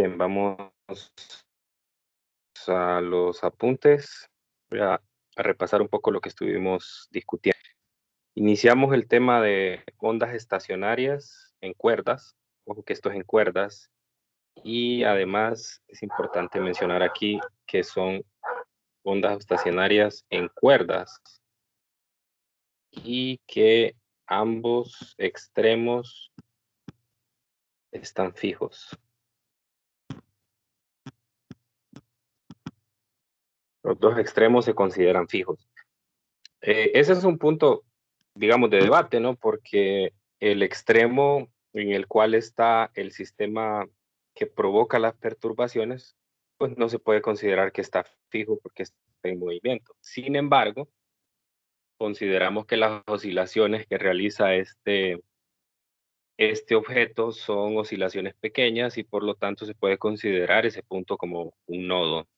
Bien, vamos a los apuntes. Voy a repasar un poco lo que estuvimos discutiendo. Iniciamos el tema de ondas estacionarias en cuerdas. Ojo que esto es en cuerdas. Y además es importante mencionar aquí que son ondas estacionarias en cuerdas y que ambos extremos están fijos. Los dos extremos se consideran fijos. Ese es un punto, digamos, de debate, ¿no? Porque el extremo en el cual está el sistema que provoca las perturbaciones, pues no se puede considerar que está fijo porque está en movimiento. Sin embargo, consideramos que las oscilaciones que realiza este objeto son oscilaciones pequeñas y por lo tanto se puede considerar ese punto como un nodo.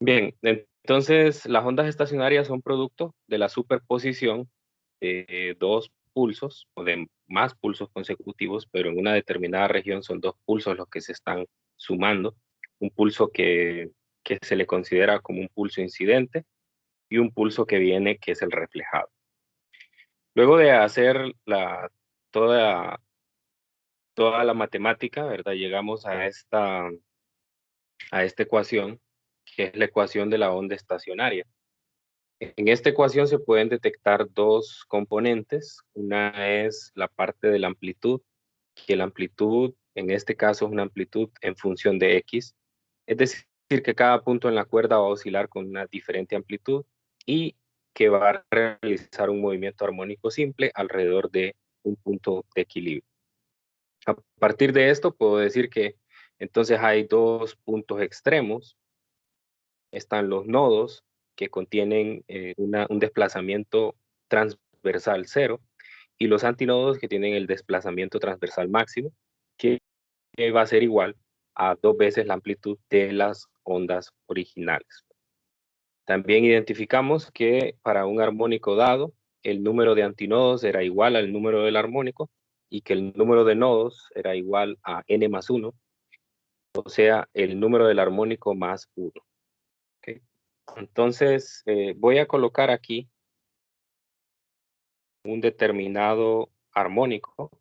Bien, entonces las ondas estacionarias son producto de la superposición de dos pulsos o de más pulsos consecutivos, pero en una determinada región son dos pulsos los que se están sumando. Un pulso que se le considera como un pulso incidente y un pulso que viene que es el reflejado. Luego de hacer toda, toda la matemática, ¿verdad? Llegamos a esta ecuación, que es la ecuación de la onda estacionaria. En esta ecuación se pueden detectar dos componentes. Una es la parte de la amplitud, que la amplitud en este caso es una amplitud en función de x. Es decir, que cada punto en la cuerda va a oscilar con una diferente amplitud y que va a realizar un movimiento armónico simple alrededor de un punto de equilibrio. A partir de esto puedo decir que entonces hay dos puntos extremos. Están los nodos que contienen un desplazamiento transversal cero y los antinodos que tienen el desplazamiento transversal máximo, que va a ser igual a 2 veces la amplitud de las ondas originales. También identificamos que para un armónico dado, el número de antinodos era igual al número del armónico y que el número de nodos era igual a n más 1, o sea, el número del armónico más 1. ¿Okay? Entonces, voy a colocar aquí un determinado armónico.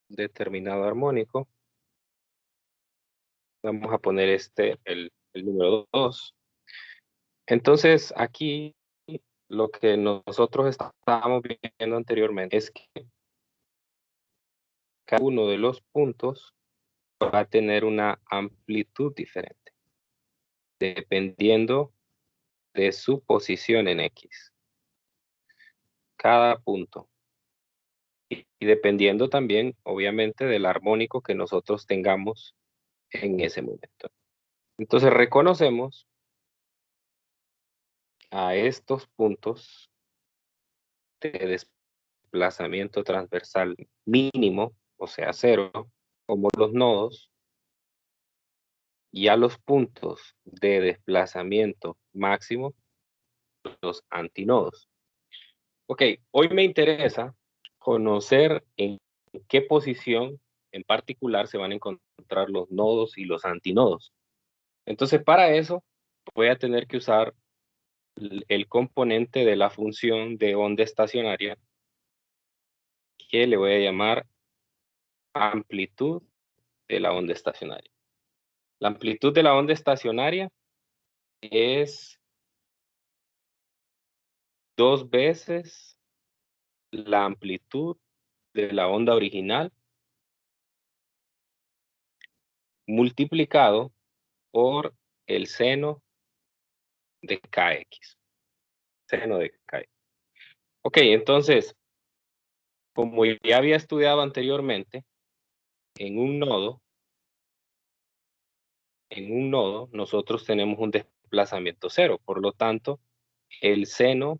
Determinado armónico. Vamos a poner el número 2. Entonces, aquí lo que nosotros estábamos viendo anteriormente es que cada uno de los puntos va a tener una amplitud diferente, dependiendo de su posición en X. Cada punto. Y dependiendo también, obviamente, del armónico que nosotros tengamos en ese momento. Entonces reconocemos a estos puntos de desplazamiento transversal mínimo, o sea, cero, como los nodos, y a los puntos de desplazamiento máximo, los antinodos. Ok, hoy me interesa conocer en qué posición en particular se van a encontrar los nodos y los antinodos. Entonces, para eso voy a tener que usar el componente de la función de onda estacionaria, que le voy a llamar amplitud de la onda estacionaria. La amplitud de la onda estacionaria es 2 veces la amplitud de la onda original multiplicado por el seno de kx. Seno de kx. Ok, entonces, como ya había estudiado anteriormente, en un nodo nosotros tenemos un desplazamiento cero. Por lo tanto, el seno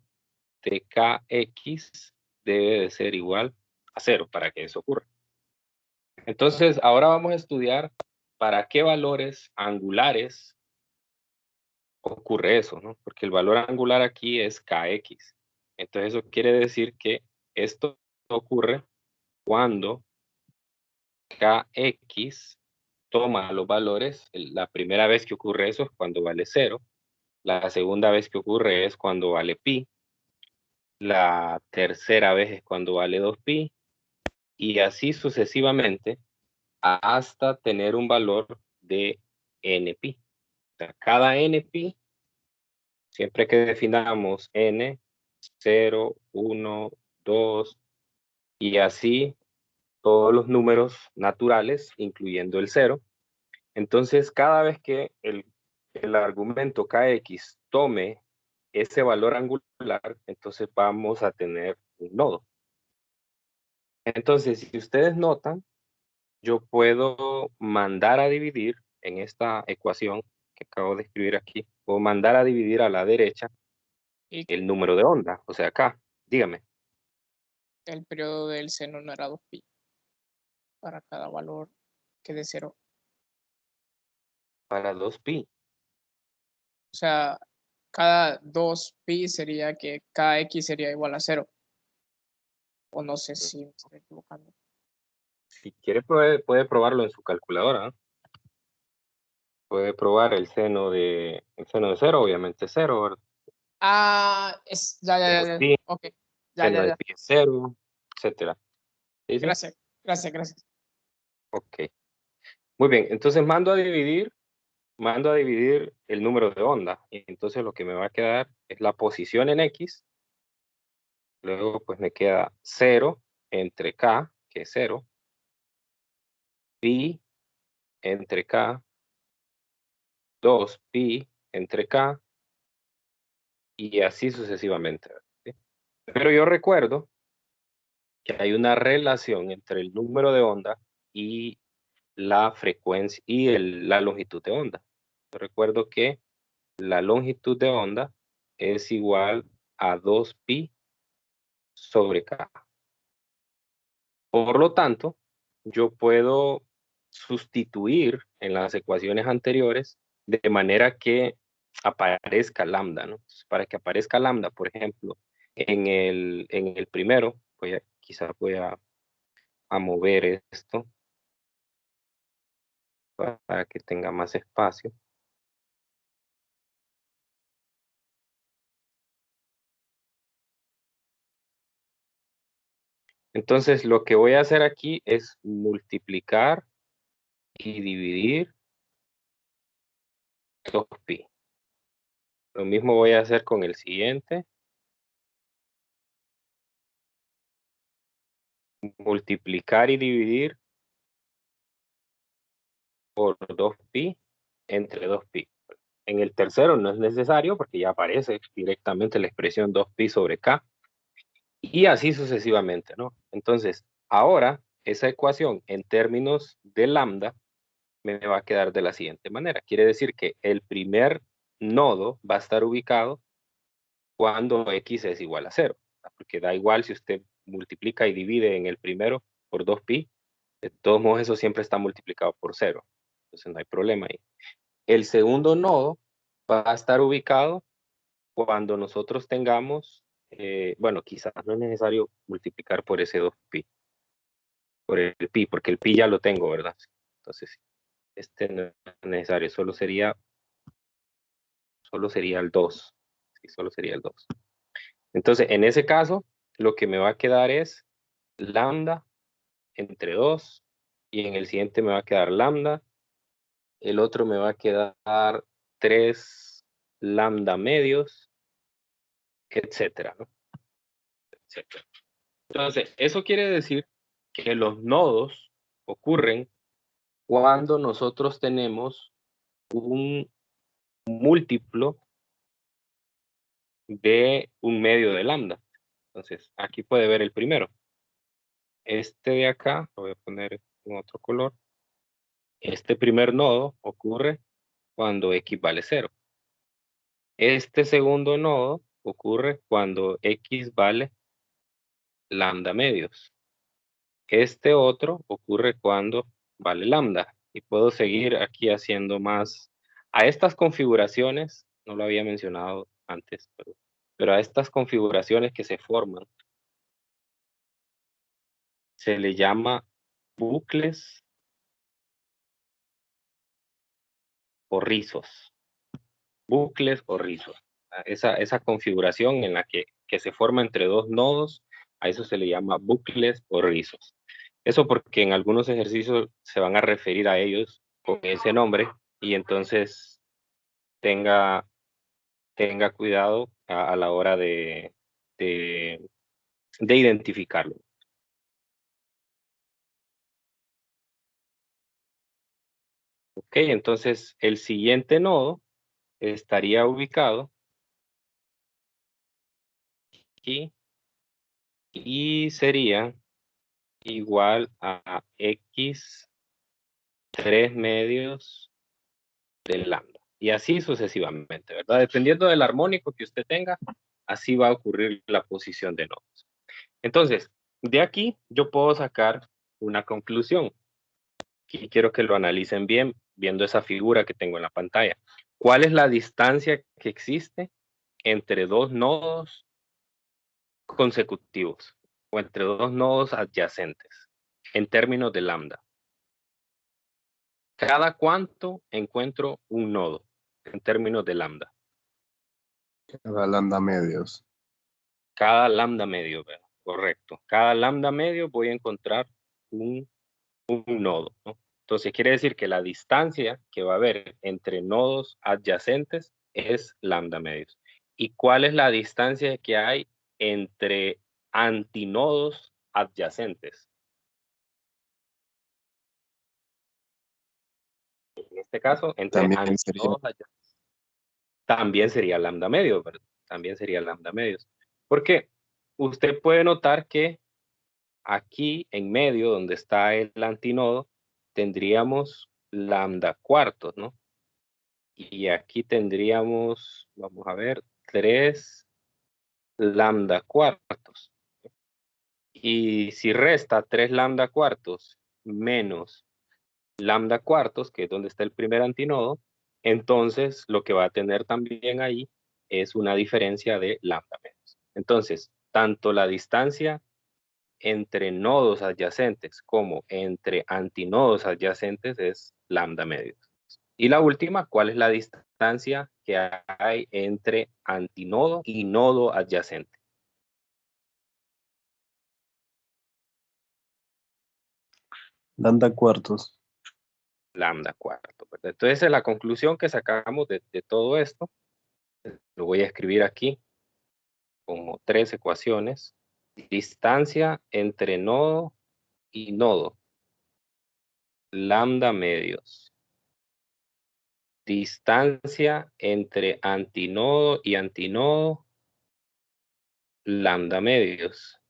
de kx debe de ser igual a cero para que eso ocurra. Entonces, ahora vamos a estudiar para qué valores angulares ocurre eso, ¿no? Porque el valor angular aquí es kx. Entonces eso quiere decir que esto ocurre cuando kx toma los valores. La primera vez que ocurre eso es cuando vale 0. La segunda vez que ocurre es cuando vale pi. La tercera vez es cuando vale 2pi. Y así sucesivamente hasta tener un valor de npi. O sea, cada npi, siempre que definamos n, 0, 1, 2, y así todos los números naturales, incluyendo el 0. Entonces, cada vez que el argumento kx tome ese valor angular, entonces vamos a tener un nodo. Entonces, si ustedes notan, yo puedo mandar a dividir en esta ecuación que acabo de escribir aquí, puedo mandar a dividir a la derecha Y el número de onda, o sea, acá, dígame. el periodo del seno no era 2pi para cada valor que de 0. Para 2pi. O sea, cada 2pi sería que kx sería igual a 0. O no sé si me estoy equivocando. Si quiere, puede probarlo en su calculadora, ¿no? Puede probar el seno de 0, obviamente 0, ¿verdad? Ah, ya, ya, De ya, ya. 2pi, Ok, ya, seno ya, de ya. pi es 0, etcétera. ¿Sí, sí? Gracias, gracias, gracias. Ok. Muy bien, entonces mando a dividir el número de onda. Y entonces lo que me va a quedar es la posición en x. Luego pues me queda 0 entre k, que es 0. Pi entre k. 2pi entre k. Y así sucesivamente. ¿Sí? Pero yo recuerdo que hay una relación entre el número de onda y la frecuencia y la longitud de onda. Yo recuerdo que la longitud de onda es igual a 2pi sobre k. Por lo tanto, yo puedo sustituir en las ecuaciones anteriores de manera que aparezca lambda, ¿no? Para que aparezca lambda, por ejemplo, en el primero, quizás voy a mover esto para que tenga más espacio. Entonces, lo que voy a hacer aquí es multiplicar y dividir 2pi. Lo mismo voy a hacer con el siguiente. Multiplicar y dividir por 2pi entre 2pi. En el tercero no es necesario porque ya aparece directamente la expresión 2pi sobre k. Y así sucesivamente, ¿no? Entonces, ahora esa ecuación en términos de lambda me va a quedar de la siguiente manera. Quiere decir que el primer nodo va a estar ubicado cuando x es igual a 0. Porque da igual si usted multiplica y divide en el primero por 2pi, de todos modos eso siempre está multiplicado por 0. Entonces no hay problema ahí. El segundo nodo va a estar ubicado cuando nosotros tengamos, bueno, quizás no es necesario multiplicar por ese 2pi, por el pi, porque el pi ya lo tengo, ¿verdad? Entonces, este no es necesario, solo sería el 2. Sí, solo sería el 2. Entonces, en ese caso, lo que me va a quedar es lambda entre 2, y en el siguiente me va a quedar lambda, el otro me va a quedar 3 lambda medios, etcétera, ¿no? Etcétera. Entonces, eso quiere decir que los nodos ocurren cuando nosotros tenemos un múltiplo de un medio de lambda. Entonces, aquí puede ver el primero. Este de acá, lo voy a poner en otro color. Este primer nodo ocurre cuando x vale 0. Este segundo nodo ocurre cuando x vale lambda medios. Este otro ocurre cuando vale lambda. Y puedo seguir aquí haciendo más. A estas configuraciones no lo había mencionado antes, pero a estas configuraciones que se forman se le llama bucles o rizos. Bucles o rizos. Esa configuración en la que se forma entre dos nodos, a eso se le llama bucles o rizos. Eso porque en algunos ejercicios se van a referir a ellos con ese nombre y entonces tenga cuidado a la hora de identificarlo. Ok, entonces el siguiente nodo estaría ubicado aquí y sería igual a x 3 medios del lambda. Y así sucesivamente, ¿verdad? Dependiendo del armónico que usted tenga, así va a ocurrir la posición de nodos. Entonces, de aquí yo puedo sacar una conclusión. Y quiero que lo analicen bien viendo esa figura que tengo en la pantalla. ¿Cuál es la distancia que existe entre dos nodos consecutivos o entre dos nodos adyacentes en términos de lambda? ¿Cada cuánto encuentro un nodo en términos de lambda? Cada lambda medios. Cada lambda medio, ¿verdad? Correcto. Cada lambda medio voy a encontrar un nodo, ¿no? Entonces quiere decir que la distancia que va a haber entre nodos adyacentes es lambda medios. ¿Y cuál es la distancia que hay entre antinodos adyacentes? En este caso, entre También sería antinodos adyacentes. También sería lambda medio, ¿verdad? También sería lambda medios. Porque usted puede notar que aquí en medio, donde está el antinodo, tendríamos lambda cuartos, ¿no? Y aquí tendríamos, vamos a ver, 3 lambda cuartos. Y si resta 3 lambda cuartos menos lambda cuartos, que es donde está el primer antinodo, entonces lo que va a tener también ahí es una diferencia de lambda menos. Entonces, tanto la distancia entre nodos adyacentes como entre antinodos adyacentes es lambda medios. Y la última, ¿cuál es la distancia que hay entre antinodo y nodo adyacente? lambda cuartos. Lambda cuarto, ¿verdad? Entonces, esa es la conclusión que sacamos de todo esto. Lo voy a escribir aquí como 3 ecuaciones. Distancia entre nodo y nodo. Lambda medios. Distancia entre antinodo y antinodo. Lambda medios.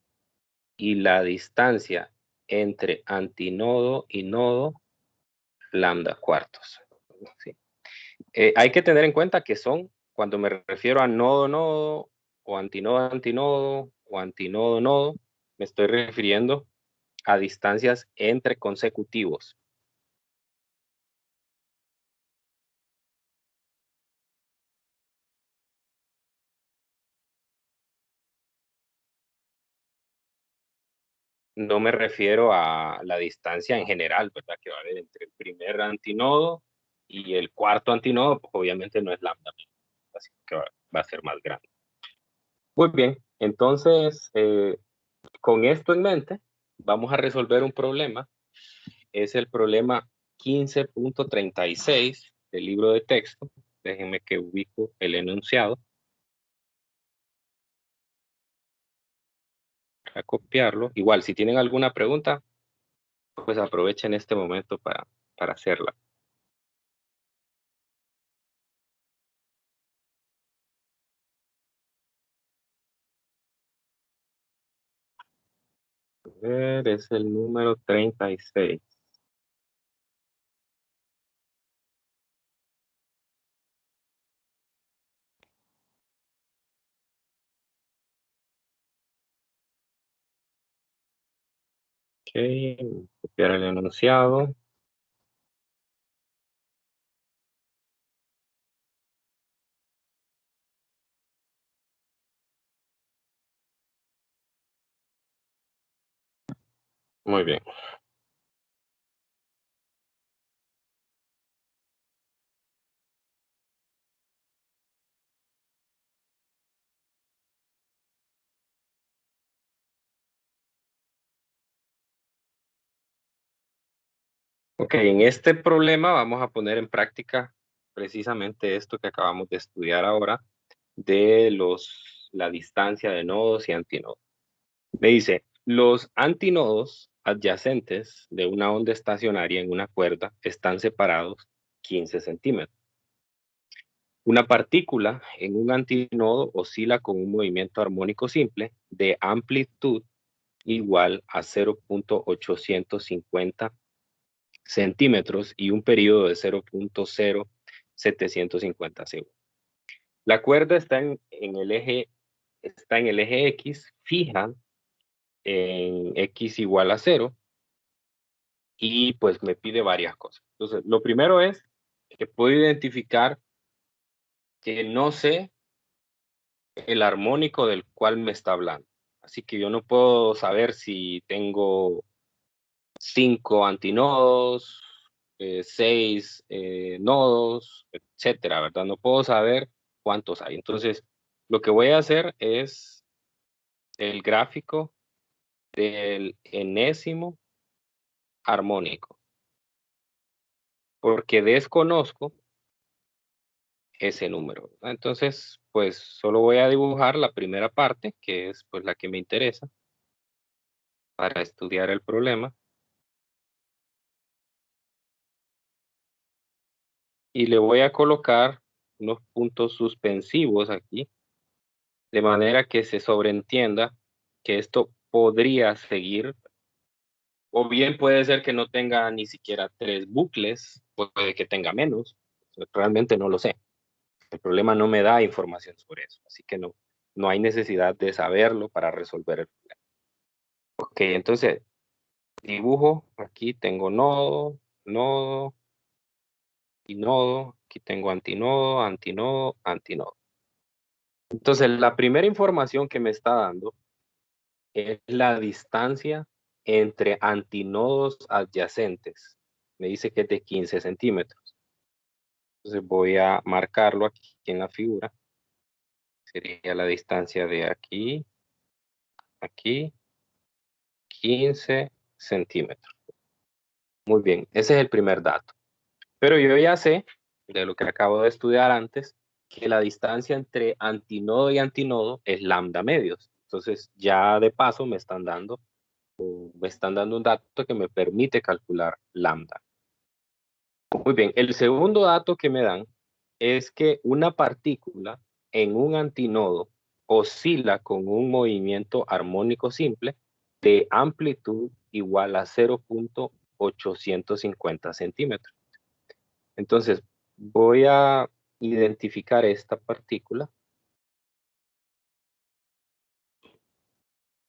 Y la distancia entre antinodo y nodo, lambda cuartos. ¿Sí? Hay que tener en cuenta que son, cuando me refiero a nodo-nodo, o antinodo-antinodo, o antinodo-nodo, me estoy refiriendo a distancias entre consecutivos. No me refiero a la distancia en general, ¿verdad? Que va a haber entre el primer antinodo y el cuarto antinodo, pues obviamente no es lambda, así que va a ser más grande. Muy bien, entonces, con esto en mente, vamos a resolver un problema. Es el problema 15.36 del libro de texto. Déjenme que ubico el enunciado para copiarlo. Igual, si tienen alguna pregunta, pues aprovechen este momento para hacerla. A ver, es el número 36. Ok, copiar el enunciado. Muy bien. Ok, en este problema vamos a poner en práctica precisamente esto que acabamos de estudiar ahora de la distancia de nodos y antinodos. Me dice, los antinodos adyacentes de una onda estacionaria en una cuerda están separados 15 centímetros. Una partícula en un antinodo oscila con un movimiento armónico simple de amplitud igual a 0.850 centímetros y un periodo de 0.0750 segundos. La cuerda está en el eje X, fija en X igual a 0, y pues me pide varias cosas. Entonces, lo primero es que puedo identificar que no sé el armónico del cual me está hablando. Así que yo no puedo saber si tengo 5 antinodos, 6 nodos, etcétera, ¿verdad? No puedo saber cuántos hay. Entonces, lo que voy a hacer es el gráfico del enésimo armónico, porque desconozco ese número, ¿verdad? Entonces, pues solo voy a dibujar la primera parte, que es pues la que me interesa para estudiar el problema. Y le voy a colocar unos puntos suspensivos aquí, de manera que se sobreentienda que esto podría seguir, o bien puede ser que no tenga ni siquiera 3 bucles, puede que tenga menos, realmente no lo sé. El problema no me da información sobre eso, así que no hay necesidad de saberlo para resolver el problema. Ok, entonces dibujo, aquí tengo nodo, nodo y nodo, aquí tengo antinodo, antinodo, antinodo. Entonces la primera información que me está dando es la distancia entre antinodos adyacentes. Me dice que es de 15 centímetros. Entonces voy a marcarlo aquí en la figura. Sería la distancia de aquí, aquí, 15 centímetros. Muy bien, ese es el primer dato. Pero yo ya sé, de lo que acabo de estudiar antes, que la distancia entre antinodo y antinodo es lambda medios. Entonces ya de paso me están dando un dato que me permite calcular lambda. Muy bien, el segundo dato que me dan es que una partícula en un antinodo oscila con un movimiento armónico simple de amplitud igual a 0.850 centímetros. Entonces, voy a identificar esta partícula.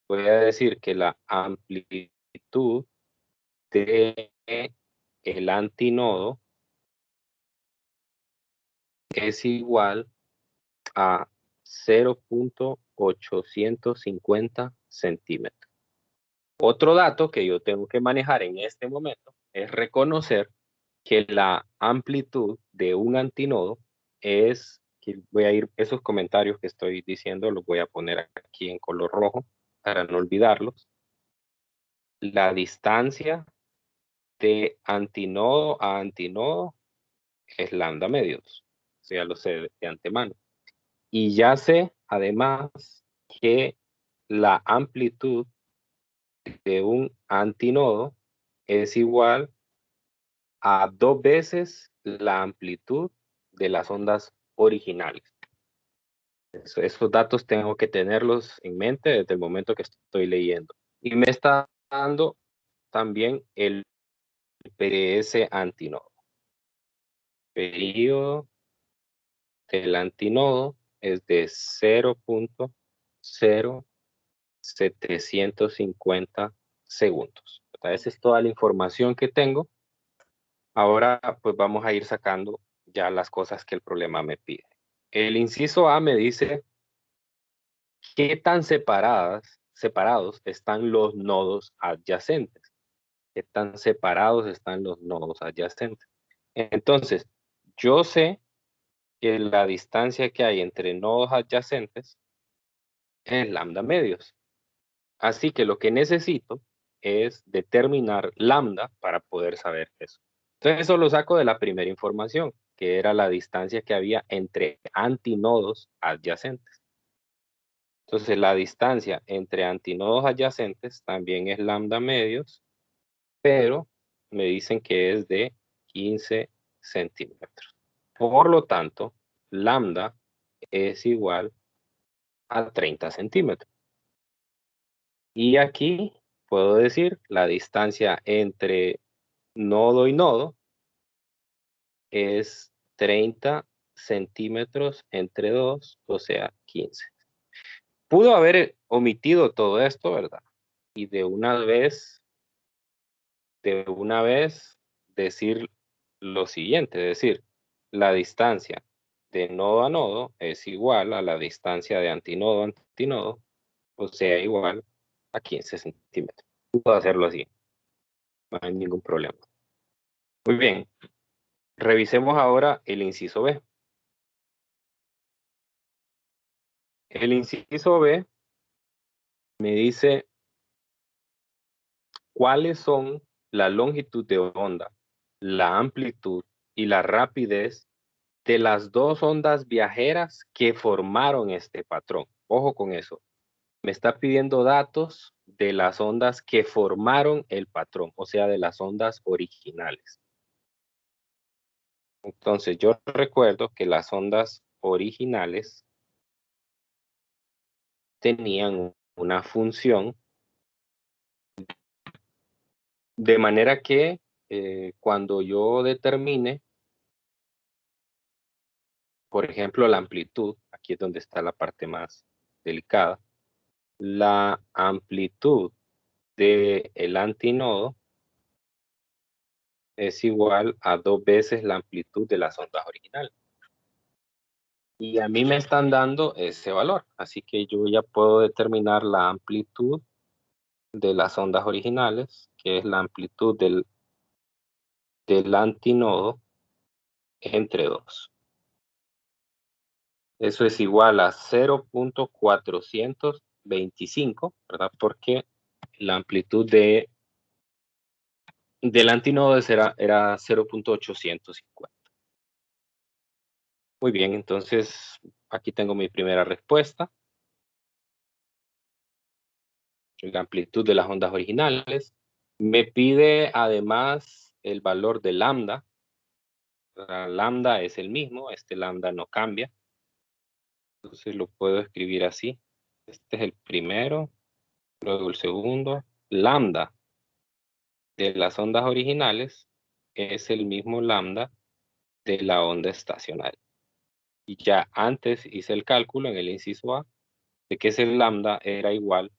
Voy a decir que la amplitud de el antinodo es igual a 0.850 centímetros. Otro dato que yo tengo que manejar en este momento es reconocer que la amplitud de un antinodo es, que voy a ir, esos comentarios que estoy diciendo los voy a poner aquí en color rojo para no olvidarlos. La distancia de antinodo a antinodo es lambda medios, o sea, lo sé de antemano. Y ya sé, además, que la amplitud de un antinodo es igual a 2 veces la amplitud de las ondas originales. Esos datos tengo que tenerlos en mente desde el momento que estoy leyendo. Y me está dando también el ese antinodo. Periodo del antinodo es de 0.0750 segundos. Esa es toda la información que tengo. Ahora pues vamos a ir sacando ya las cosas que el problema me pide. El inciso A me dice qué tan separadas separados están los nodos adyacentes. ¿Qué tan separados están los nodos adyacentes? Entonces, yo sé que la distancia que hay entre nodos adyacentes es lambda medios. Así que lo que necesito es determinar lambda para poder saber eso. Entonces eso lo saco de la primera información, que era la distancia que había entre antinodos adyacentes. Entonces la distancia entre antinodos adyacentes también es lambda medios, pero me dicen que es de 15 centímetros. Por lo tanto, lambda es igual a 30 centímetros. Y aquí puedo decir la distancia entre nodo y nodo es 30 centímetros entre 2, o sea, 15. Pudo haber omitido todo esto, ¿verdad? Y de una vez decir lo siguiente, es decir, la distancia de nodo a nodo es igual a la distancia de antinodo a antinodo, o sea, igual a 15 centímetros. Puedo hacerlo así, no hay ningún problema. Muy bien, revisemos ahora el inciso B. El inciso B me dice cuáles son la longitud de onda, la amplitud y la rapidez de las dos ondas viajeras que formaron este patrón. Ojo con eso. Me está pidiendo datos de las ondas que formaron el patrón, o sea, de las ondas originales. Entonces, yo recuerdo que las ondas originales tenían una función de manera que cuando yo determine, por ejemplo, la amplitud, aquí es donde está la parte más delicada, la amplitud del antinodo es igual a 2 veces la amplitud de las ondas originales. Y a mí me están dando ese valor, así que yo ya puedo determinar la amplitud de las ondas originales, que es la amplitud del antinodo entre 2. Eso es igual a 0.425, ¿verdad? Porque la amplitud del antinodo era 0.850. Muy bien, entonces aquí tengo mi primera respuesta. La amplitud de las ondas originales. Me pide además el valor de lambda. Lambda es el mismo, este lambda no cambia. Entonces lo puedo escribir así. Este es el primero, luego el segundo. Lambda de las ondas originales es el mismo lambda de la onda estacionaria. Y ya antes hice el cálculo en el inciso A de que ese lambda era igual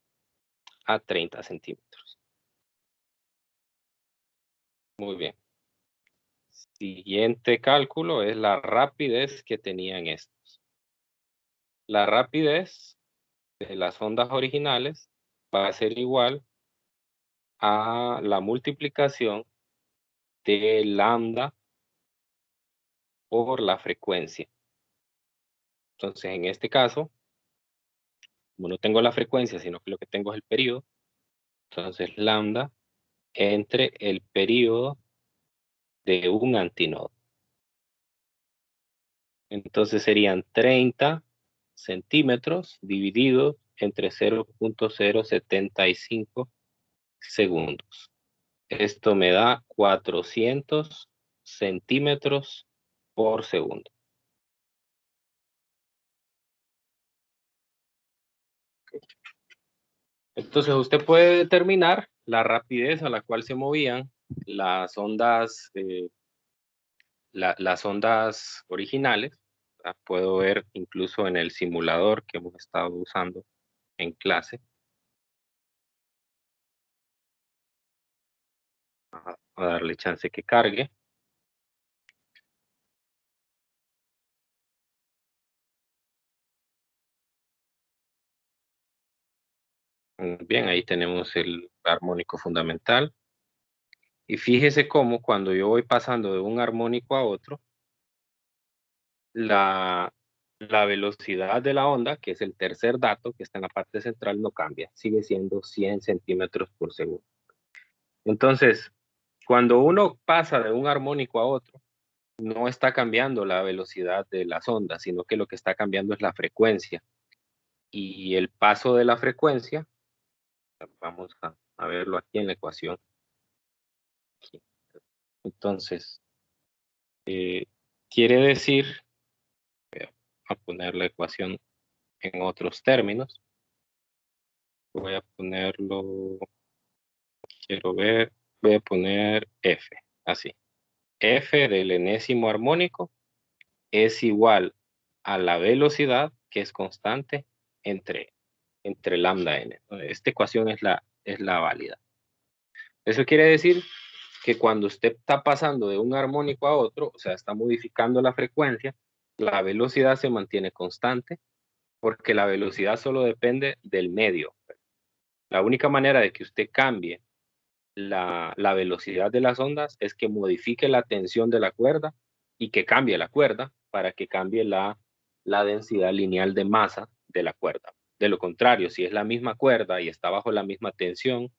a 30 centímetros. Muy bien. Siguiente cálculo es la rapidez que tenían estos. La rapidez de las ondas originales va a ser igual a la multiplicación de lambda por la frecuencia. Entonces, en este caso, como no tengo la frecuencia, sino que lo que tengo es el periodo, entonces lambda entre el periodo de un antinodo. Entonces serían 30 centímetros divididos entre 0.075 segundos. Esto me da 400 centímetros por segundo. Entonces usted puede determinar la rapidez a la cual se movían las ondas, las ondas originales. Puedo ver incluso en el simulador que hemos estado usando en clase. A darle chance que cargue. Bien, ahí tenemos el armónico fundamental. Y fíjese cómo cuando yo voy pasando de un armónico a otro, la velocidad de la onda, que es el tercer dato que está en la parte central, no cambia, sigue siendo 100 centímetros por segundo. Entonces, cuando uno pasa de un armónico a otro, no está cambiando la velocidad de las ondas, sino que lo que está cambiando es la frecuencia. Y el paso de la frecuencia, vamos a verlo aquí en la ecuación. Aquí. Entonces, quiere decir, voy a poner la ecuación en otros términos. Voy a ponerlo, quiero ver, voy a poner F, así. F del enésimo armónico es igual a la velocidad, que es constante, entre lambda n. Esta ecuación es la válida. Eso quiere decir que cuando usted está pasando de un armónico a otro, o sea, está modificando la frecuencia, la velocidad se mantiene constante, porque la velocidad solo depende del medio. La única manera de que usted cambie la velocidad de las ondas es que modifique la tensión de la cuerda y que cambie la cuerda para que cambie la densidad lineal de masa de la cuerda. De lo contrario, si es la misma cuerda y está bajo la misma tensión,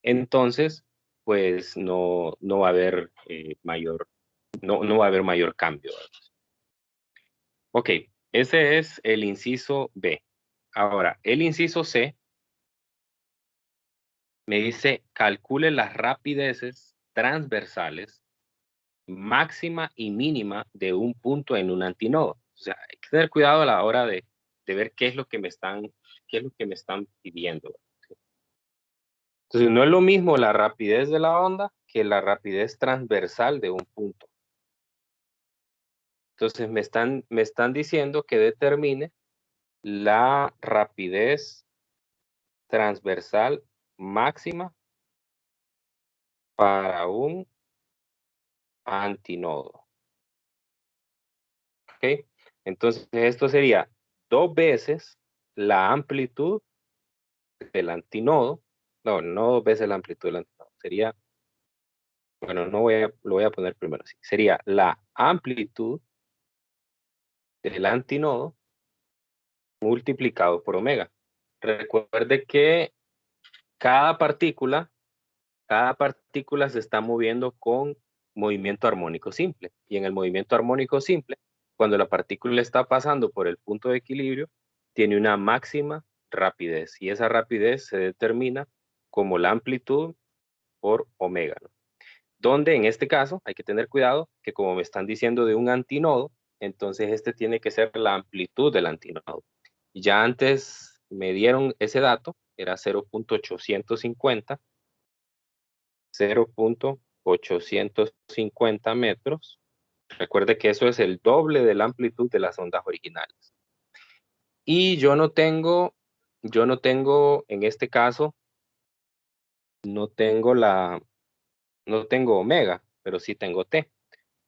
entonces pues no va a haber no va a haber mayor cambio. Ok, ese es el inciso B. Ahora, el inciso C me dice calcule las rapideces transversales máxima y mínima de un punto en un antinodo. O sea, hay que tener cuidado a la hora de ver qué es lo que me están pidiendo. Entonces, no es lo mismo la rapidez de la onda que la rapidez transversal de un punto. Entonces, me están diciendo que determine la rapidez transversal máxima para un antinodo. ¿Ok? Entonces, esto sería 2 veces la amplitud del antinodo. No 2 veces la amplitud del antinodo. Sería, bueno, lo voy a poner primero así. Sería la amplitud del antinodo multiplicado por omega. Recuerde que cada partícula se está moviendo con movimiento armónico simple. Y en el movimiento armónico simple, cuando la partícula está pasando por el punto de equilibrio, tiene una máxima rapidez. Y esa rapidez se determina como la amplitud por omega, ¿no? Donde en este caso hay que tener cuidado que como me están diciendo de un antinodo, entonces este tiene que ser la amplitud del antinodo. Ya antes me dieron ese dato, era 0.850 metros. Recuerde que eso es el doble de la amplitud de las ondas originales. Y yo no tengo, en este caso, no tengo omega, pero sí tengo t.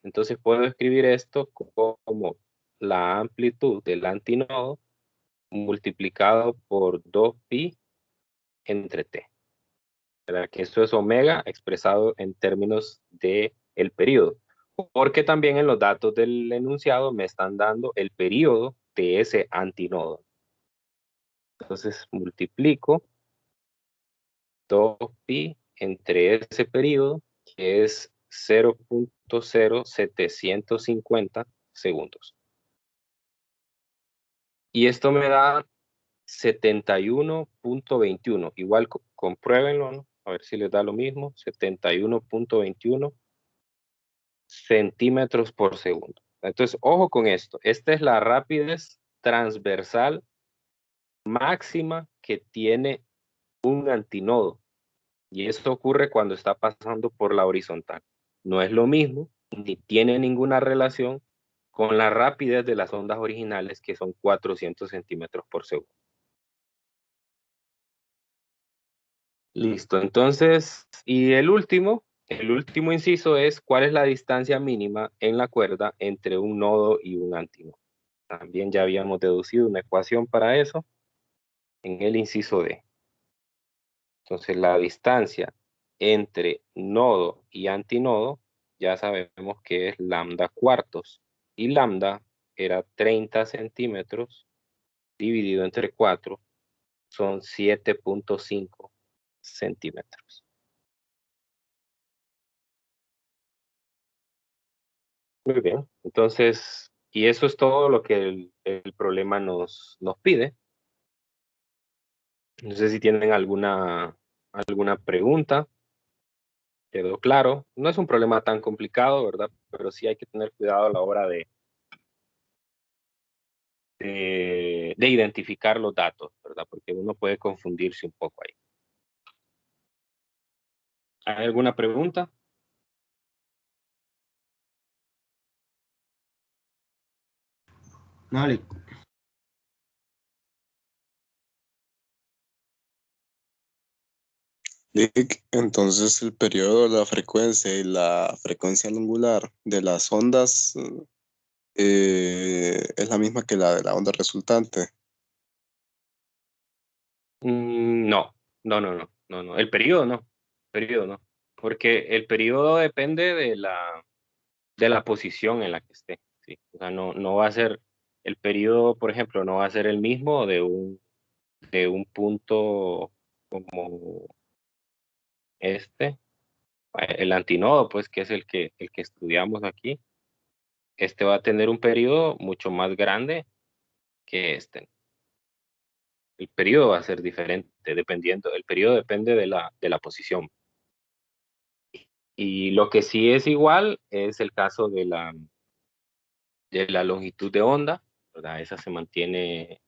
Entonces puedo escribir esto como la amplitud del antinodo multiplicado por 2pi entre t. ¿Verdad? Que eso es omega expresado en términos de el periodo. Porque también en los datos del enunciado me están dando el periodo de ese antinodo. Entonces multiplico 2pi entre ese periodo, que es 0.0750 segundos. Y esto me da 71.21. Igual compruébenlo, ¿no? A ver si les da lo mismo. 71.21 centímetros por segundo. Entonces, ojo con esto. Esta es la rapidez transversal máxima que tiene un antinodo. Y esto ocurre cuando está pasando por la horizontal. No es lo mismo, ni tiene ninguna relación con la rapidez de las ondas originales, que son 400 centímetros por segundo. Listo, entonces, y el último inciso es cuál es la distancia mínima en la cuerda entre un nodo y un antinodo. También ya habíamos deducido una ecuación para eso en el inciso D. Entonces la distancia entre nodo y antinodo ya sabemos que es lambda cuartos. Y lambda era 30 centímetros dividido entre 4, son 7.5 centímetros. Muy bien, entonces, y eso es todo lo que el problema nos pide. No sé si tienen alguna pregunta. ¿Quedó claro? No es un problema tan complicado, ¿verdad? Pero sí hay que tener cuidado a la hora de identificar los datos, ¿verdad? Porque uno puede confundirse un poco ahí. ¿Hay alguna pregunta? No, Lick, entonces el periodo de la frecuencia y la frecuencia angular de las ondas es la misma que la de la onda resultante. No, no. El periodo no. Periodo no. Porque el periodo depende de la posición en la que esté. ¿Sí? O sea, no va a ser, el periodo, por ejemplo, no va a ser el mismo de un punto como el antinodo, pues, que es el que estudiamos aquí. Este va a tener un periodo mucho más grande que este. El periodo va a ser diferente, dependiendo, el periodo depende de la posición. Y lo que sí es igual es el caso de la longitud de onda, ¿verdad? Esa se mantiene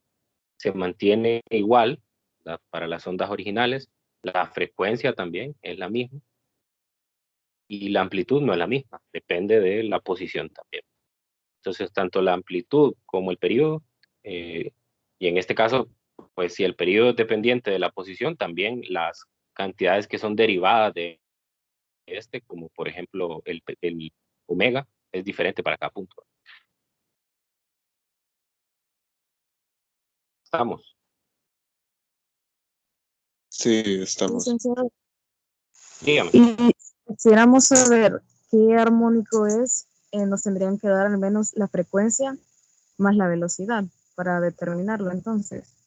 igual, ¿verdad? Para las ondas originales. La frecuencia también es la misma. Y la amplitud no es la misma, depende de la posición también. Entonces, tanto la amplitud como el periodo, y en este caso, pues si el periodo es dependiente de la posición, también las cantidades que son derivadas de como por ejemplo el omega, es diferente para cada punto. ¿Estamos? Sí, estamos. Licenciado, Dígame. y quisiéramos saber qué armónico es, nos tendrían que dar al menos la frecuencia más la velocidad para determinarlo entonces.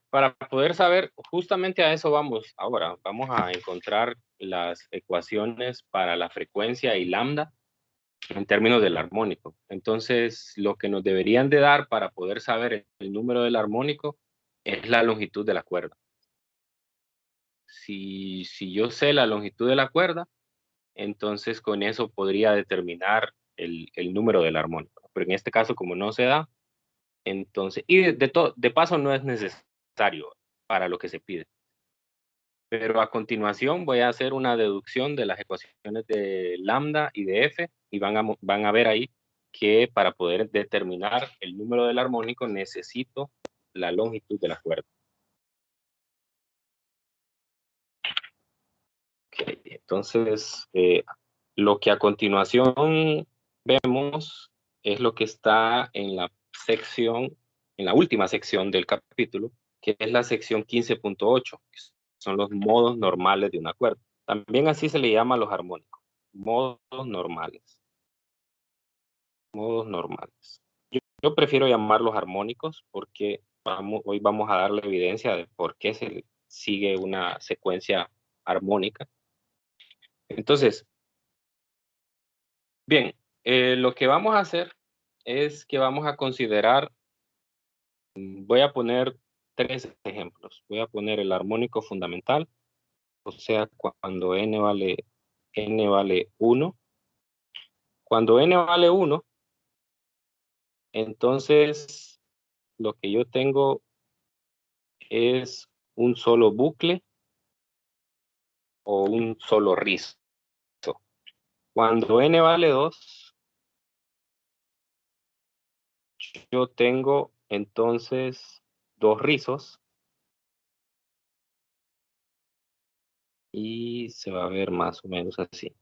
Para poder saber, justamente a eso vamos ahora. Vamos a encontrar las ecuaciones para la frecuencia y lambda en términos del armónico. Entonces, lo que nos deberían de dar para poder saber el número del armónico es la longitud de la cuerda. Si yo sé la longitud de la cuerda, entonces con eso podría determinar el número del armónico. Pero en este caso, como no se da, entonces, y de paso no es necesario para lo que se pide. Pero a continuación voy a hacer una deducción de las ecuaciones de lambda y de f, y van a ver ahí que para poder determinar el número del armónico necesito la longitud de la cuerda. Okay, entonces, lo que a continuación vemos es lo que está en la última sección del capítulo, que es la sección 15.8, que son los modos normales de una cuerda. También así se le llama a los armónicos, modos normales. Modos normales. Yo prefiero llamarlos armónicos porque hoy vamos a dar la evidencia de por qué se sigue una secuencia armónica. Entonces, bien, lo que vamos a hacer es que vamos a considerar, voy a poner 3 ejemplos. Voy a poner el armónico fundamental, o sea, cuando n vale 1. Cuando n vale 1, entonces lo que yo tengo es un solo bucle o un solo rizo. Cuando n vale 2, yo tengo entonces 2 rizos y se va a ver más o menos así.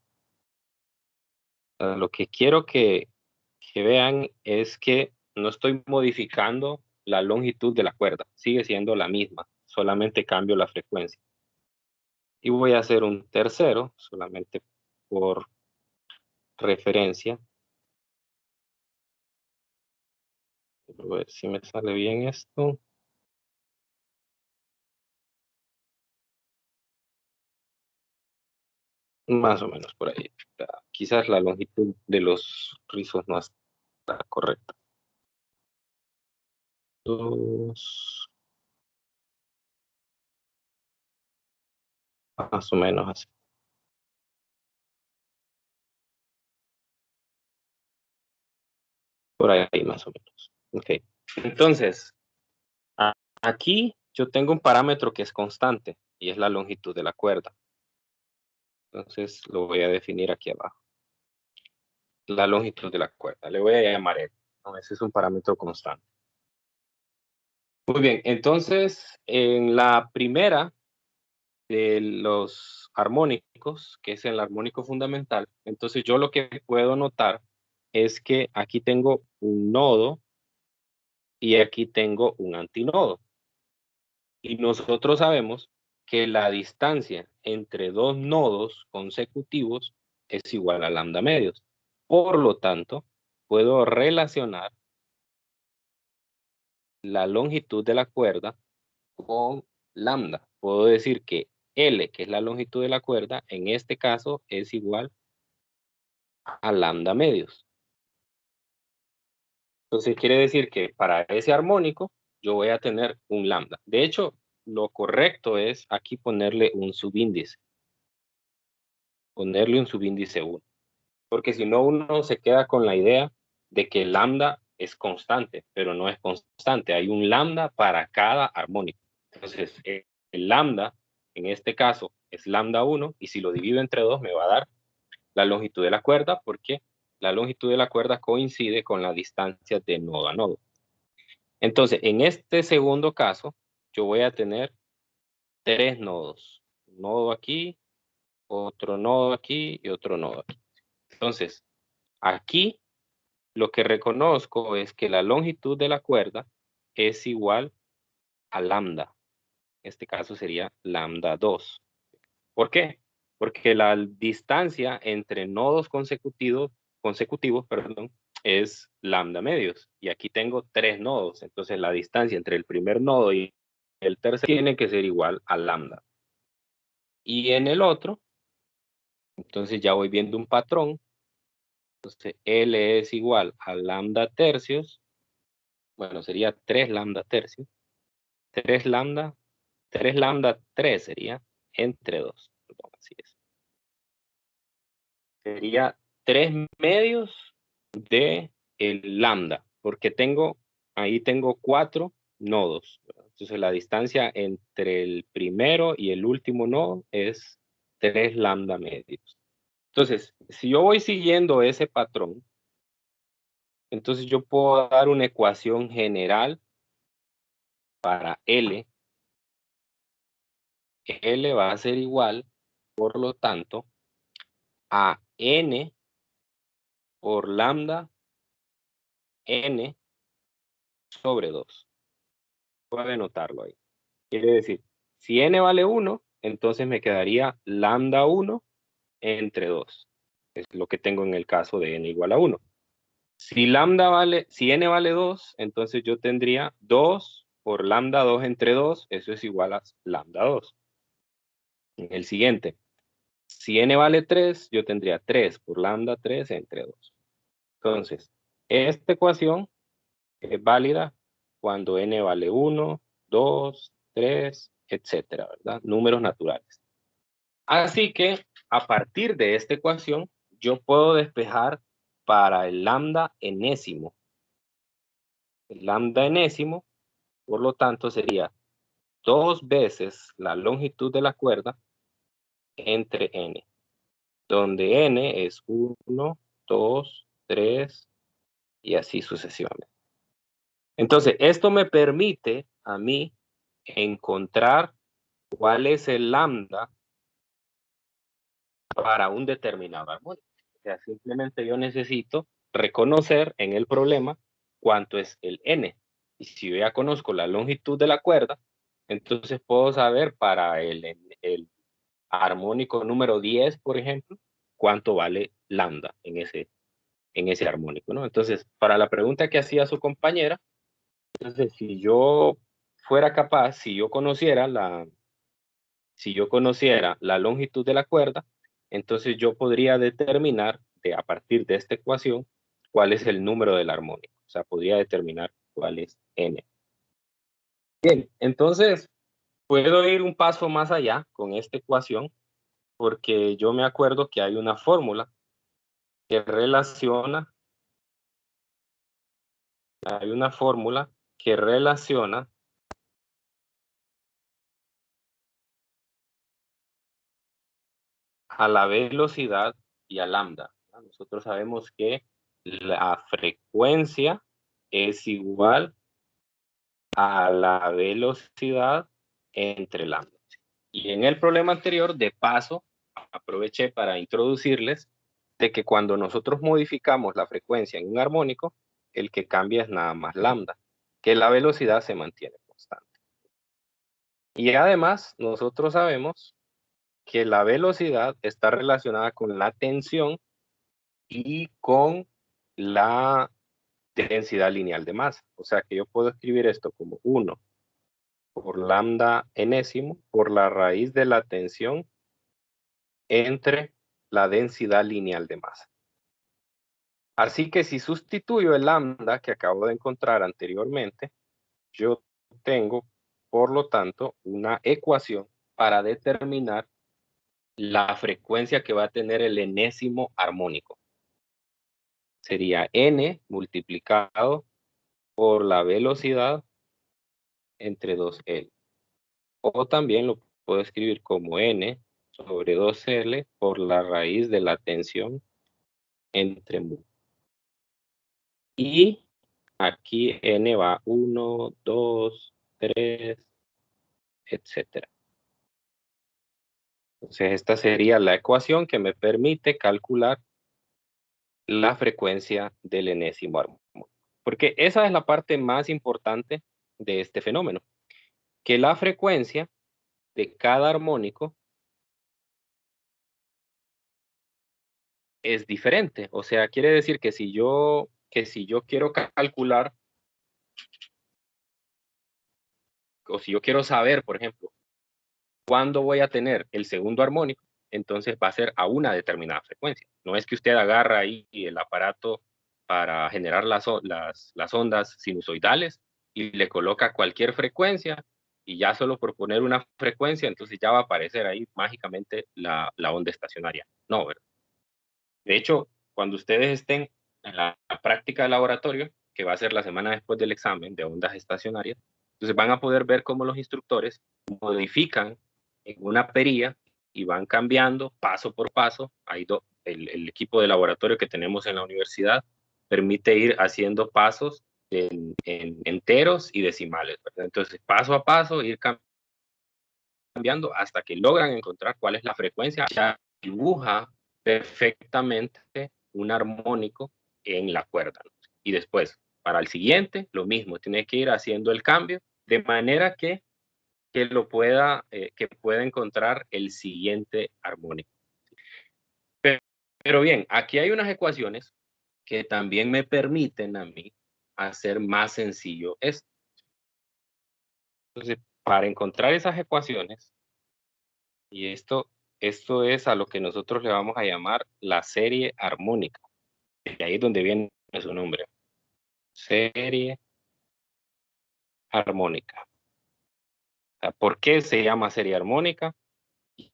Lo que quiero que vean es que no estoy modificando la longitud de la cuerda, sigue siendo la misma, solamente cambio la frecuencia. Y voy a hacer un tercero, solamente por referencia. A ver si me sale bien esto. Más o menos por ahí. Quizás la longitud de los rizos no está correcta. 2. Más o menos así. Por ahí más o menos. Ok. Entonces, aquí yo tengo un parámetro que es constante y es la longitud de la cuerda. Entonces lo voy a definir aquí abajo. La longitud de la cuerda. Le voy a llamar L. No, ese es un parámetro constante. Muy bien, entonces en la primera de los armónicos, que es el armónico fundamental, entonces yo lo que puedo notar es que aquí tengo un nodo y aquí tengo un antinodo. Y nosotros sabemos que la distancia entre dos nodos consecutivos es igual a lambda medios. Por lo tanto, puedo relacionar la longitud de la cuerda con lambda. Puedo decir que L, que es la longitud de la cuerda, en este caso es igual a lambda medios. Entonces quiere decir que para ese armónico yo voy a tener un lambda. De hecho, lo correcto es aquí ponerle un subíndice. Ponerle un subíndice 1. Porque si no, uno se queda con la idea de que lambda es constante, pero no es constante. Hay un lambda para cada armónico. Entonces, el lambda, en este caso, es lambda 1, y si lo divido entre 2 me va a dar la longitud de la cuerda, porque la longitud de la cuerda coincide con la distancia de nodo a nodo. Entonces, en este segundo caso, yo voy a tener 3 nodos. Un nodo aquí, otro nodo aquí y otro nodo aquí. Entonces, aquí lo que reconozco es que la longitud de la cuerda es igual a lambda. En este caso sería lambda 2. ¿Por qué? Porque la distancia entre nodos consecutivos, es lambda medios. Y aquí tengo 3 nodos. Entonces la distancia entre el primer nodo y el tercer tiene que ser igual a lambda. Y en el otro, entonces ya voy viendo un patrón. Entonces L es igual a lambda tercios. Bueno, sería 3 lambda tercios. 3 lambda 3 sería entre 2. Perdón, así es. Sería 3 medios de el lambda, porque ahí tengo 4 nodos. Entonces la distancia entre el primero y el último nodo es 3 lambda medios. Entonces, si yo voy siguiendo ese patrón, entonces yo puedo dar una ecuación general para L. L va a ser igual, por lo tanto, a N por lambda N sobre 2. Puede notarlo ahí. Quiere decir, si N vale 1, entonces me quedaría lambda 1 entre 2. Es lo que tengo en el caso de N igual a 1. Si N vale 2, entonces yo tendría 2 por lambda 2 entre 2, eso es igual a lambda 2. En el siguiente, si N vale 3, yo tendría 3 por lambda 3 entre 2. Entonces, esta ecuación es válida cuando N vale 1, 2, 3, etcétera, ¿verdad? Números naturales. Así que, a partir de esta ecuación, yo puedo despejar para el lambda enésimo. El lambda enésimo, por lo tanto, sería 2 veces la longitud de la cuerda entre N, donde N es 1, 2, 3 y así sucesivamente. Entonces, esto me permite a mí encontrar cuál es el lambda para un determinado armónico. O sea, simplemente yo necesito reconocer en el problema cuánto es el N. Y si yo ya conozco la longitud de la cuerda, entonces puedo saber para el armónico número 10, por ejemplo, cuánto vale lambda en ese armónico, ¿no? Entonces, para la pregunta que hacía su compañera, entonces, si yo fuera capaz, si yo conociera la longitud de la cuerda, entonces yo podría determinar a partir de esta ecuación cuál es el número del armónico. O sea, podría determinar cuál es n. Bien, entonces puedo ir un paso más allá con esta ecuación porque yo me acuerdo que hay una fórmula que relaciona a la velocidad y a lambda. Nosotros sabemos que la frecuencia es igual a la velocidad entre lambda. Y en el problema anterior, de paso, aproveché para introducirles de que cuando nosotros modificamos la frecuencia en un armónico, el que cambia es nada más lambda, que la velocidad se mantiene constante. Y además, nosotros sabemos que la velocidad está relacionada con la tensión y con la densidad lineal de masa. O sea que yo puedo escribir esto como 1 por lambda enésimo por la raíz de la tensión entre la densidad lineal de masa. Así que si sustituyo el lambda que acabo de encontrar anteriormente, yo tengo, por lo tanto, una ecuación para determinar la frecuencia que va a tener el enésimo armónico. Sería n multiplicado por la velocidad entre 2L. O también lo puedo escribir como n sobre 2L por la raíz de la tensión entre mu. Y aquí n va 1, 2, 3, etc. Entonces esta sería la ecuación que me permite calcular la frecuencia del enésimo armónico. Porque esa es la parte más importante de este fenómeno. Que la frecuencia de cada armónico es diferente. O sea, quiere decir que si yo quiero calcular, o si yo quiero saber, por ejemplo, cuándo voy a tener el segundo armónico, entonces va a ser a una determinada frecuencia. No es que usted agarra ahí el aparato para generar las ondas sinusoidales y le coloca cualquier frecuencia y ya solo por poner una frecuencia, entonces ya va a aparecer ahí mágicamente la onda estacionaria. No, ¿verdad? De hecho, cuando ustedes estén en la práctica de laboratorio, que va a ser la semana después del examen de ondas estacionarias, entonces van a poder ver cómo los instructores modifican en una perilla y van cambiando paso por paso. El equipo de laboratorio que tenemos en la universidad permite ir haciendo pasos en enteros y decimales, ¿verdad? Entonces, paso a paso, ir cambiando hasta que logran encontrar cuál es la frecuencia. Ya dibuja perfectamente un armónico en la cuerda, ¿no? Y después, para el siguiente, lo mismo, tiene que ir haciendo el cambio de manera que pueda encontrar el siguiente armónico. Pero bien, aquí hay unas ecuaciones que también me permiten a mí hacer más sencillo esto. Entonces, para encontrar esas ecuaciones, y esto es a lo que nosotros le vamos a llamar la serie armónica. De ahí es donde viene su nombre. Serie armónica. O sea, ¿por qué se llama serie armónica?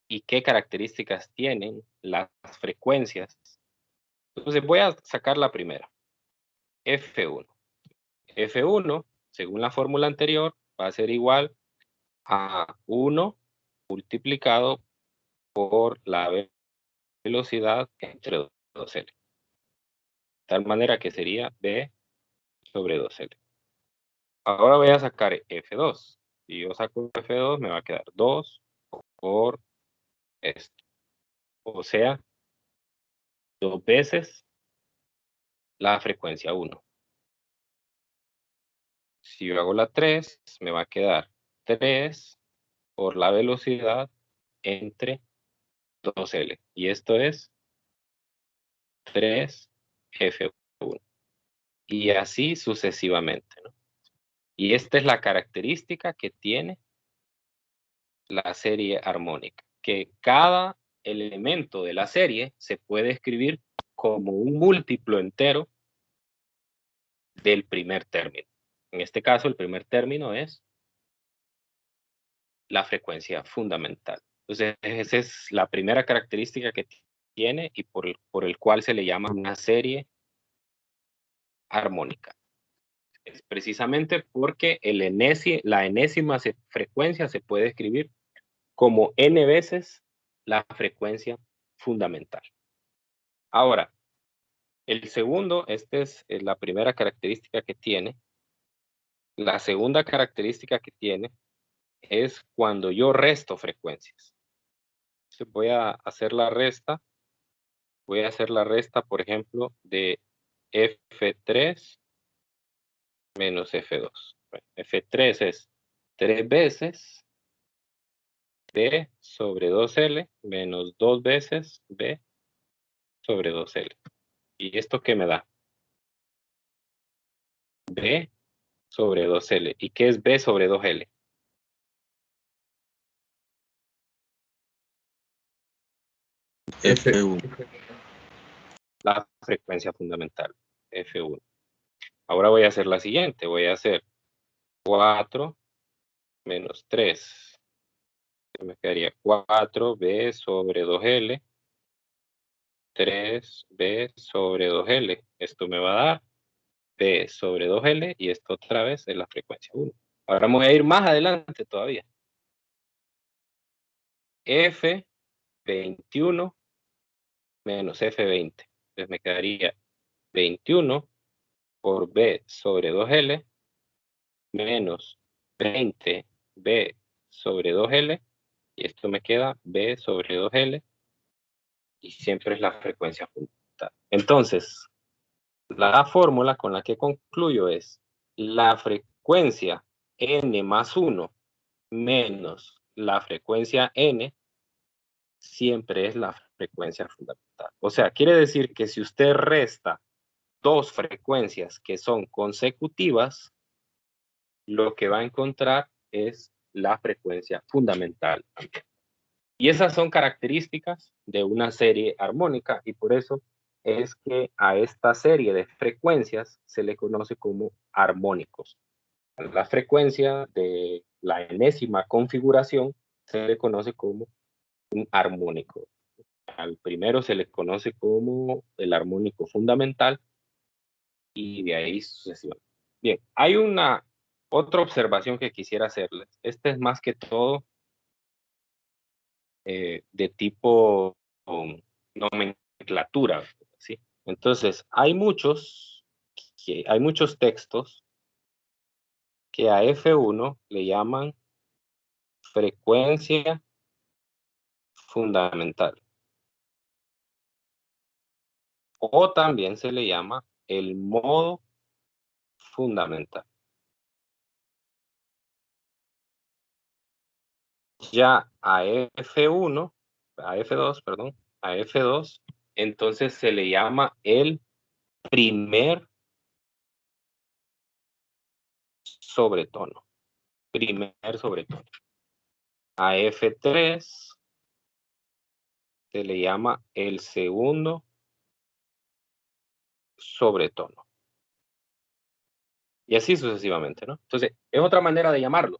¿Y qué características tienen las frecuencias? Entonces voy a sacar la primera. F1. F1, según la fórmula anterior, va a ser igual a 1 multiplicado por la velocidad entre 2L. De tal manera que sería B sobre 2L. Ahora voy a sacar F2. Si yo saco F2, me va a quedar 2 por esto. O sea, 2 veces la frecuencia 1. Si yo hago la 3, me va a quedar 3 por la velocidad entre 2L. Y esto es 3F1. Y así sucesivamente, ¿no? Y esta es la característica que tiene la serie armónica, que cada elemento de la serie se puede escribir como un múltiplo entero del primer término. En este caso, el primer término es la frecuencia fundamental. Entonces, esa es la primera característica que tiene y por el cual se le llama una serie armónica. Es precisamente porque la enésima frecuencia se puede escribir como n veces la frecuencia fundamental. Ahora, el segundo, esta es la primera característica que tiene. La segunda característica que tiene es cuando yo resto frecuencias. Entonces voy a hacer la resta. Voy a hacer la resta, por ejemplo, de F3 menos F2. Bueno, F3 es 3 veces B sobre 2L menos 2 veces B sobre 2L. ¿Y esto qué me da? B sobre 2L. ¿Y qué es B sobre 2L? F1. La frecuencia fundamental, F1. Ahora voy a hacer la siguiente. Voy a hacer 4 menos 3. Me quedaría 4B sobre 2L. 3B sobre 2L. Esto me va a dar B sobre 2L y esto otra vez es la frecuencia 1. Ahora me voy a ir más adelante todavía. F21 menos F20. Entonces me quedaría 21 por B sobre 2L menos 20 B sobre 2L y esto me queda B sobre 2L y siempre es la frecuencia fundamental. Entonces, la fórmula con la que concluyo es la frecuencia n más 1 menos la frecuencia n siempre es la frecuencia fundamental. O sea, quiere decir que si usted resta dos frecuencias que son consecutivas, lo que va a encontrar es la frecuencia fundamental. Y esas son características de una serie armónica y por eso es que a esta serie de frecuencias se le conoce como armónicos. A la frecuencia de la enésima configuración se le conoce como un armónico. Al primero se le conoce como el armónico fundamental y de ahí sucesivamente. Bien, hay otra observación que quisiera hacerles. Esta es más que todo de tipo nomenclatura, ¿sí? Entonces, hay muchos textos que a F1 le llaman frecuencia fundamental. O también se le llama el modo fundamental. Ya a F2, entonces se le llama el primer sobretono. A F3 se le llama el segundo sobretono. Y así sucesivamente, ¿no? Entonces, es otra manera de llamarlo.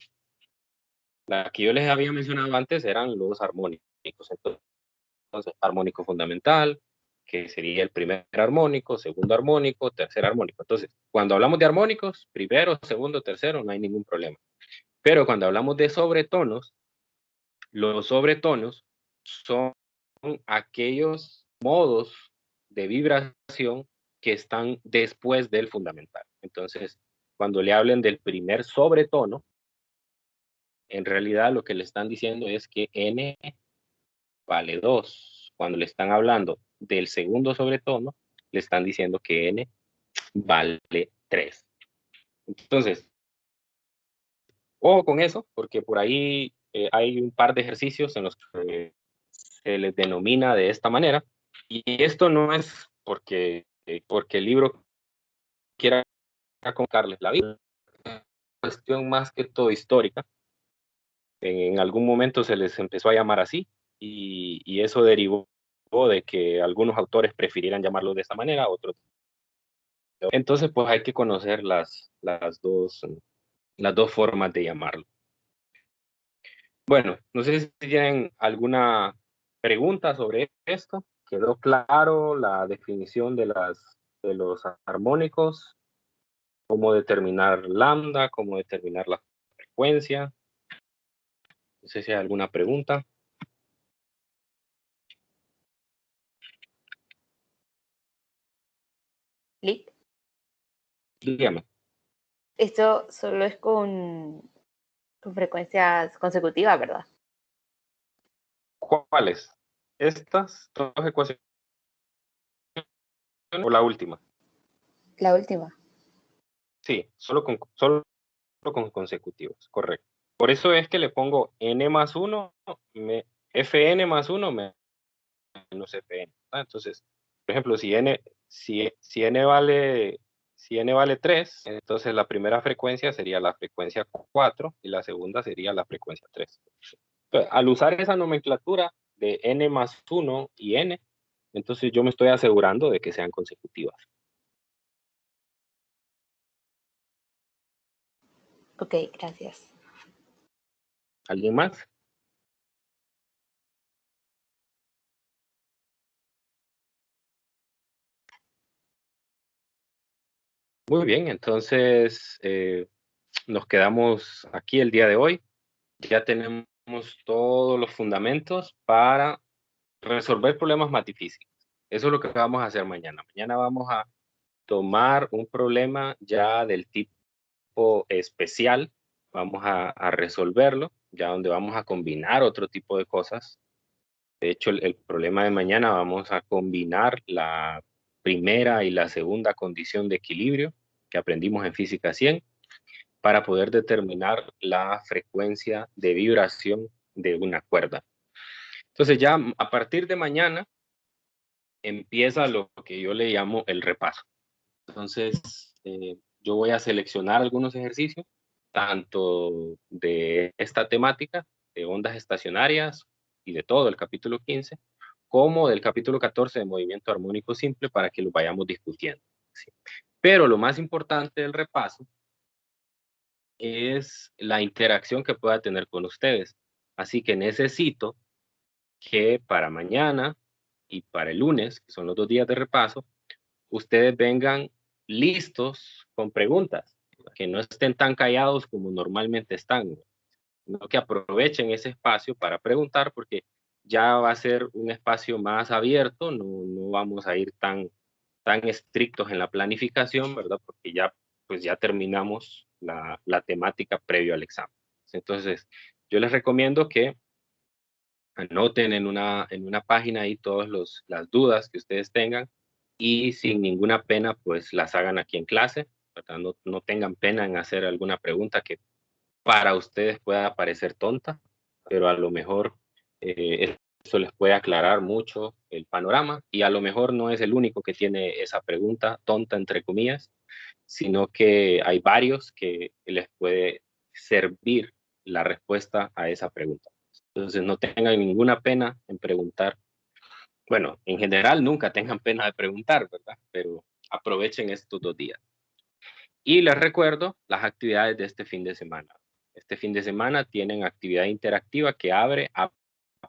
La que yo les había mencionado antes eran los armónicos. Entonces, armónico fundamental, que sería el primer armónico, segundo armónico, tercer armónico. Entonces, cuando hablamos de armónicos, primero, segundo, tercero, no hay ningún problema. Pero cuando hablamos de sobretonos, los sobretonos son aquellos modos de vibración que están después del fundamental. Entonces, cuando le hablen del primer sobretono, en realidad lo que le están diciendo es que n vale 2. Cuando le están hablando del segundo sobretono, le están diciendo que n vale 3. Entonces, Ojo con eso, porque por ahí hay un par de ejercicios en los que se les denomina de esta manera, y esto no es porque el libro quiera contarles la vida, es una cuestión más que todo histórica. En algún momento se les empezó a llamar así, y eso derivó de que algunos autores prefirieran llamarlo de esta manera, otros. Entonces, pues hay que conocer las dos formas de llamarlo. Bueno, no sé si tienen alguna pregunta sobre esto. ¿Quedó claro la definición de los armónicos? ¿Cómo determinar lambda? ¿Cómo determinar la frecuencia? No sé si hay alguna pregunta. Lick. Dígame. Esto solo es con frecuencias consecutivas, ¿verdad? ¿Cuáles? ¿Estas dos ecuaciones o la última? La última. Sí, solo con consecutivos, correcto. Por eso es que le pongo n más 1, fn más 1 menos fn. Entonces, por ejemplo, si n vale 3, entonces la primera frecuencia sería la frecuencia 4 y la segunda sería la frecuencia 3. Entonces, al usar esa nomenclatura de n más 1 y n, entonces yo me estoy asegurando de que sean consecutivas. Ok, gracias. ¿Alguien más? Muy bien, entonces nos quedamos aquí el día de hoy. Ya tenemos todos los fundamentos para resolver problemas más difíciles. Eso es lo que vamos a hacer mañana. Mañana vamos a tomar un problema ya del tipo especial, vamos a resolverlo, ya donde vamos a combinar otro tipo de cosas. De hecho, el problema de mañana vamos a combinar la primera y la segunda condición de equilibrio que aprendimos en Física 100 para poder determinar la frecuencia de vibración de una cuerda. Entonces ya a partir de mañana empieza lo que yo le llamo el repaso. Entonces yo voy a seleccionar algunos ejercicios, tanto de esta temática, de ondas estacionarias y de todo el capítulo 15, como del capítulo 14 de movimiento armónico simple para que lo vayamos discutiendo. ¿Sí? Pero lo más importante del repaso es la interacción que pueda tener con ustedes. Así que necesito que para mañana y para el lunes, que son los 2 días de repaso, ustedes vengan listos con preguntas, que no estén tan callados como normalmente están, sino que aprovechen ese espacio para preguntar, porque ya va a ser un espacio más abierto, no vamos a ir tan estrictos en la planificación, ¿verdad? Porque pues ya terminamos la temática previo al examen. Entonces, yo les recomiendo que anoten en una página ahí todas las dudas que ustedes tengan y sin ninguna pena, pues las hagan aquí en clase, ¿verdad? No tengan pena en hacer alguna pregunta que para ustedes pueda parecer tonta, pero a lo mejor eso les puede aclarar mucho el panorama y a lo mejor no es el único que tiene esa pregunta tonta, entre comillas, sino que hay varios que les puede servir la respuesta a esa pregunta. Entonces no tengan ninguna pena en preguntar. Bueno, en general nunca tengan pena de preguntar, ¿verdad? Pero aprovechen estos 2 días. Y les recuerdo las actividades de este fin de semana. Este fin de semana tienen actividad interactiva que abre a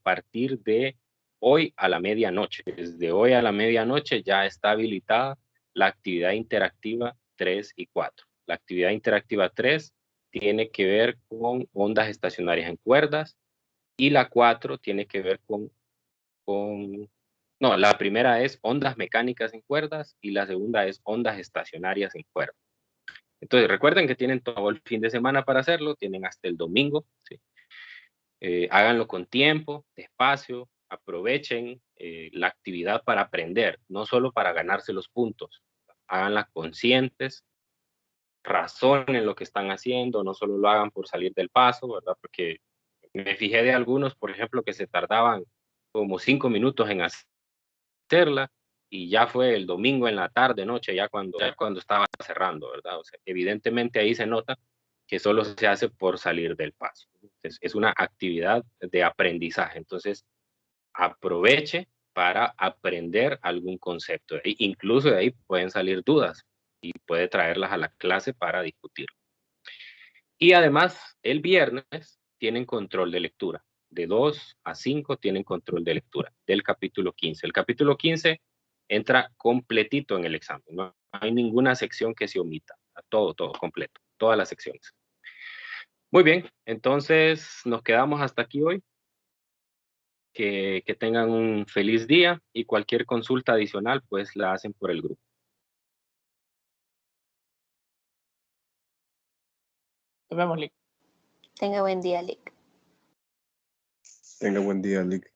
partir de hoy a la medianoche. Desde hoy a la medianoche ya está habilitada la actividad interactiva 3 y 4. La actividad interactiva 3 tiene que ver con ondas estacionarias en cuerdas y la 4 tiene que ver no, la primera es ondas mecánicas en cuerdas y la segunda es ondas estacionarias en cuerdas. Entonces, recuerden que tienen todo el fin de semana para hacerlo, tienen hasta el domingo, ¿sí? Háganlo con tiempo, despacio, aprovechen la actividad para aprender, no solo para ganarse los puntos. Háganla conscientes, razonen lo que están haciendo, no solo lo hagan por salir del paso, ¿verdad? Porque me fijé de algunos, por ejemplo, que se tardaban como 5 minutos en hacerla y ya fue el domingo en la tarde, noche, ya cuando estaba cerrando, ¿verdad? O sea, evidentemente ahí se nota que solo se hace por salir del paso. Es una actividad de aprendizaje, entonces aproveche para aprender algún concepto. E incluso de ahí pueden salir dudas y puede traerlas a la clase para discutir. Y además, el viernes tienen control de lectura. De 2 a 5 tienen control de lectura del capítulo 15. El capítulo 15 entra completito en el examen. No hay ninguna sección que se omita. Todo completo. Todas las secciones. Muy bien, entonces nos quedamos hasta aquí hoy. Que tengan un feliz día y cualquier consulta adicional pues la hacen por el grupo. Nos vemos, Lick. Tenga buen día, Lick. Tenga buen día, Lick.